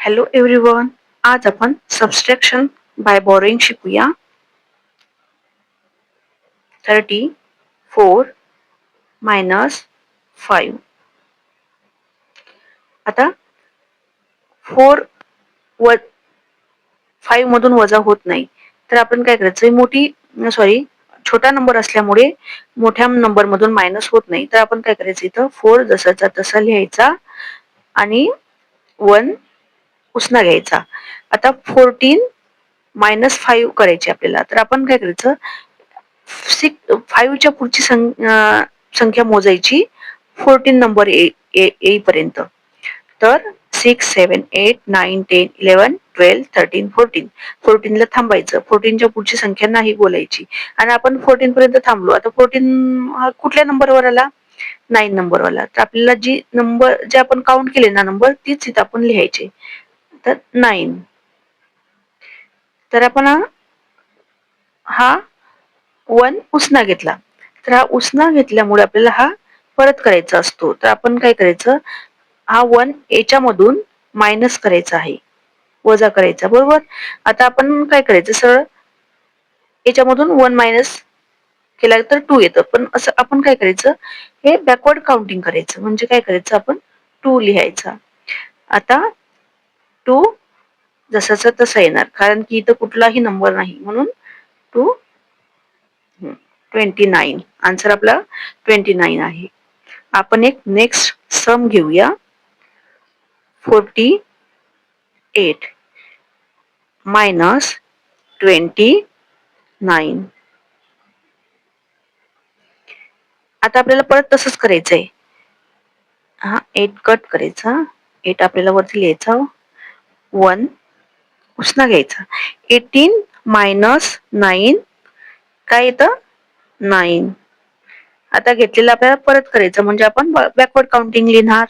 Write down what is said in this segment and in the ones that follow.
Hello everyone. आज आपण subtraction bye borrowing शिकूया. 34 मायनस 5. आता 4 व 5 मधून वजा होत नाही, तर आपण काय करायचं, छोटा नंबर असल्यामुळे मोठ्या नंबर मधून मायनस होत नाही, तर आपण काय करायचं, इथं 4 जसाचा तसा लिहायचा आणि 1 उसना घ्यायचा. आता 14 मायनस 5 करायचे आपल्याला, तर आपण काय करायचं, 5 च्या पुढची संख्या मोजायची 14 नंबर येईपर्यंत. तर 6, 7, 8, 9, 10, 11, 12, 13, 14. 14 ला थांबायचं. 14 च्या पुढची संख्या नाही बोलायची. आणि आपण 14 पर्यंत थांबलो. आता 14 हा कुठल्या नंबरवर आला? 9 नंबरवाला. तर आपल्याला जे आपण काउंट केले ना नंबर, तीच इथं आपण लिहायचे. तर 9. तर आपण हा 1 उसना घेतला. तर हा उसना घेतल्यामुळे आपल्याला हा परत करायचा असतो. तर आपण काय करायचं, हा 1 याच्यामधून मायनस करायचा आहे, वजा करायचा, बरोबर. आता आपण काय करायचं, सरळ याच्यामधून 1 मायनस केला तर 2 येतं. पण असं आपण काय करायचं, हे बॅकवर्ड काउंटिंग करायचं. म्हणजे काय करायचं, आपण 2 लिहायचा. आता 2 जसाचा तसा येणार, कारण की इथं कुठलाही नंबर नाही, म्हणून 2 29. आन्सर आपला 29 आहे. आपण एक नेक्स्ट सम घेऊया. 48 मायनस 29. आता आपल्याला परत तसंच करायचंय. हा 8 कट करायचा. 8 आपल्याला वरती लिहायचा. 1 उसना घ्यायचा. 18 मायनस 9 काय येतं? 9. आता घेतलेलं आपल्याला परत करायचं, म्हणजे आपण बॅकवर्ड काउंटिंग लिहिणार.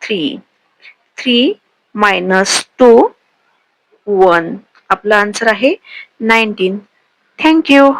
3 मायनस 2 1. आपला आन्सर आहे 19. Thank you.